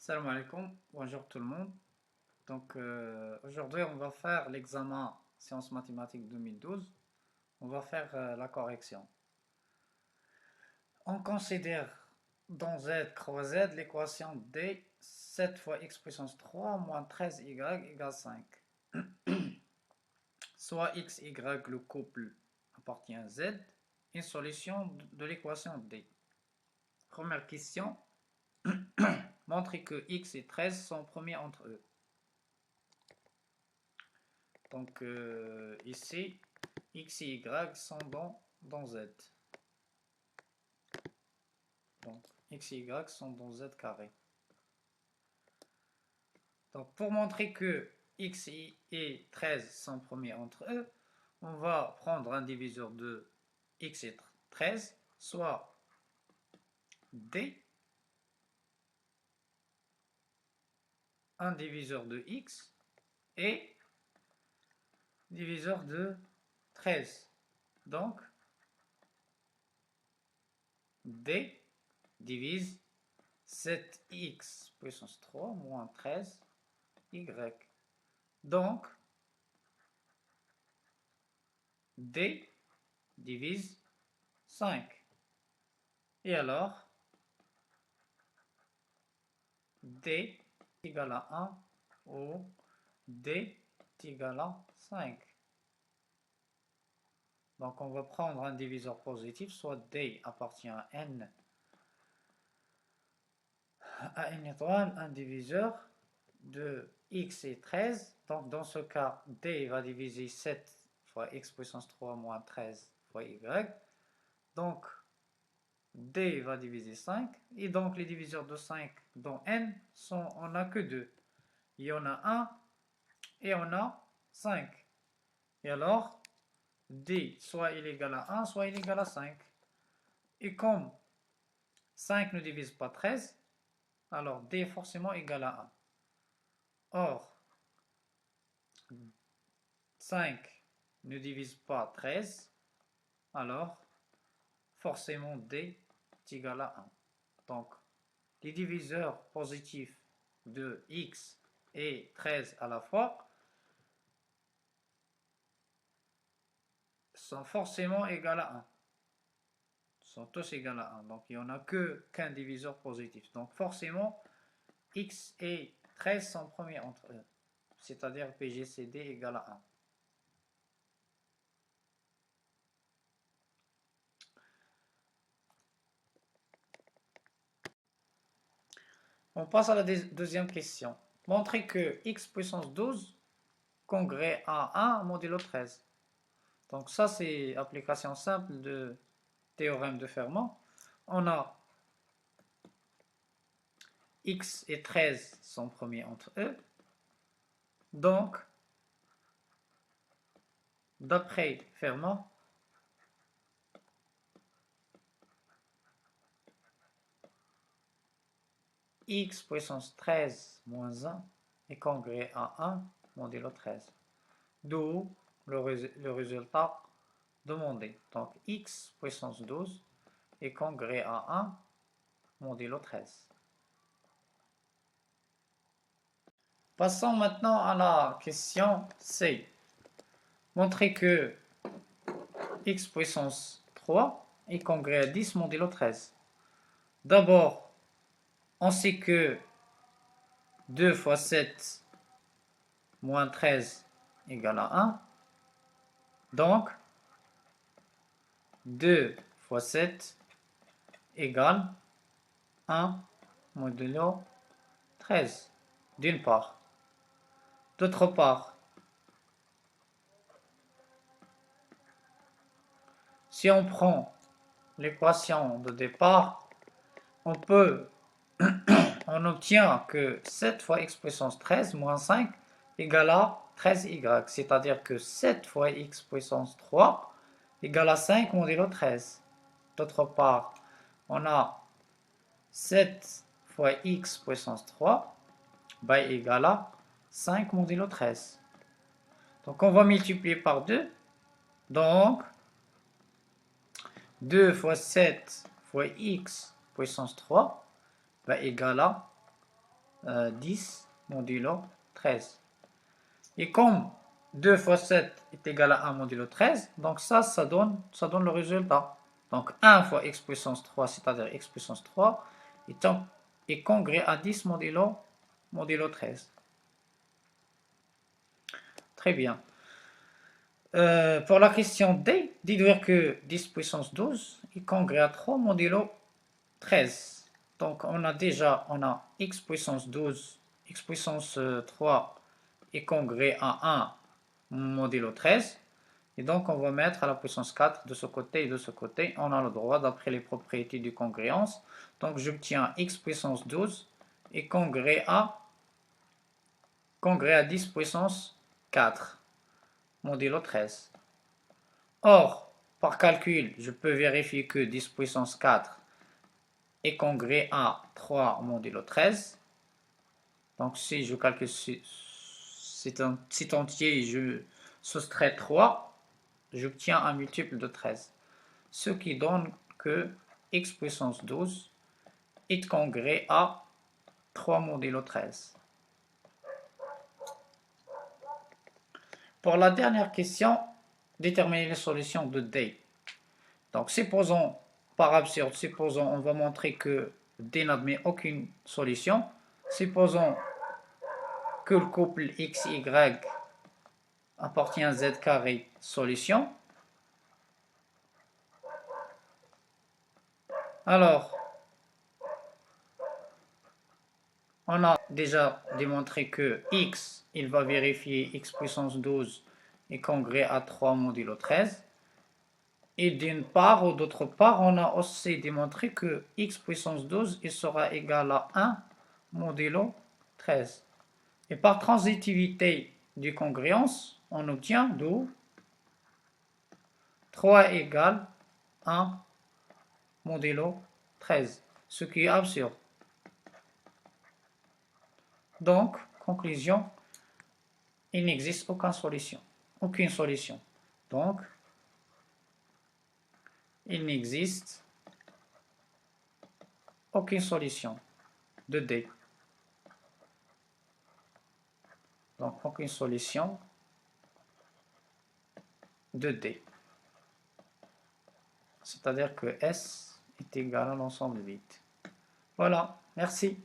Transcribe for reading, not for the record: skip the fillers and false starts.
Salam alaikum, bonjour tout le monde. Aujourd'hui on va faire l'examen sciences mathématiques 2012. On va faire la correction. On considère dans z croix z l'équation d 7 fois x puissance 3 moins 13y égale 5. Soit x, y, le couple appartient à z, une solution de l'équation d. Première question, montrer que x et 13 sont premiers entre eux. Ici, x et y sont dans z. Donc, x et y sont dans z carré. Donc, pour montrer que x et 13 sont premiers entre eux, on va prendre un diviseur de x et 13, soit d, un diviseur de x et diviseur de 13. Donc, d divise 7x puissance 3 moins 13y. Donc, d divise 5. Et alors, d égale à 1 ou d égale à 5. Donc, on va prendre un diviseur positif, soit d appartient à n étoile, un diviseur de x et 13. Donc, dans ce cas, d va diviser 7 fois x puissance 3 moins 13 fois y. Donc, d va diviser 5. Et donc, les diviseurs de 5 dans n, on n'a que 2. Il y en a 1 et on a 5. Et alors, d, soit il est égal à 1, soit il est égal à 5. Et comme 5 ne divise pas 13, alors d est forcément égal à 1. Or, 5 ne divise pas 13, alors forcément d est égal à 1. Donc, les diviseurs positifs de x et 13 à la fois sont forcément égaux à 1. Sont tous égaux à 1. Donc, il n'y en a qu'un diviseur positif. Donc, forcément, x et 13 sont premiers entre eux. C'est-à-dire PGCD égale à 1. On passe à la deuxième question. Montrer que x puissance 12 congrès à 1 modulo 13. Donc ça, c'est application simple de théorème de Fermat. On a x et 13 sont premiers entre eux. Donc, d'après Fermat, x puissance 13 moins 1 est congrès à 1 modulo 13. D'où le résultat demandé. Donc, x puissance 12 est congrès à 1 modulo 13. Passons maintenant à la question C. Montrer que x puissance 3 est congrès à 10 modulo 13. D'abord, on sait que 2 fois 7 moins 13 égale à 1. Donc, 2 fois 7 égale 1 modulo 13, d'une part. D'autre part, si on prend l'équation de départ, on obtient que 7 fois x puissance 13 moins 5 égale à 13y. C'est-à-dire que 7 fois x puissance 3 égale à 5 modulo 13. D'autre part, on a 7 fois x puissance 3 égale à 5 modulo 13. Donc on va multiplier par 2. Donc 2 fois 7 fois x puissance 3 égale à 10 modulo 13. Et comme 2 fois 7 est égal à 1 modulo 13, donc ça donne le résultat. Donc 1 fois x puissance 3, c'est-à-dire x puissance 3, est congrès à 10 modulo 13. Très bien. Pour la question D, déduire que 10 puissance 12 est congrès à 3 modulo 13. Donc on a x puissance 12, x puissance 3 est congrès à 1 modulo 13. Et donc on va mettre à la puissance 4 de ce côté et de ce côté. On a le droit d'après les propriétés du congruence. Donc j'obtiens x puissance 12 est congrès à 10 puissance 4 modulo 13. Or, par calcul, je peux vérifier que 10 puissance 4 est congrès à 3 modulo 13. Donc si je calcule cet entier et je soustrais 3, j'obtiens un multiple de 13. Ce qui donne que x puissance 12 est congrès à 3 modulo 13. Pour la dernière question, déterminer les solutions de D. Donc supposons, par absurde, supposons on va montrer que D n'admet aucune solution. Supposons que le couple x, y appartient à z carré solution. Alors, on a déjà démontré que x, il va vérifier x puissance 12 est congrès à 3 modulo 13. Et d'une part ou d'autre part, on a aussi démontré que x puissance 12 il sera égal à 1 modulo 13. Et par transitivité du congruence, on obtient d'où 3 égale 1 modulo 13, ce qui est absurde. Donc, conclusion, il n'existe aucune solution. Donc, il n'existe aucune solution de D. Donc, aucune solution de D. C'est-à-dire que S est égal à l'ensemble vide. Voilà, merci.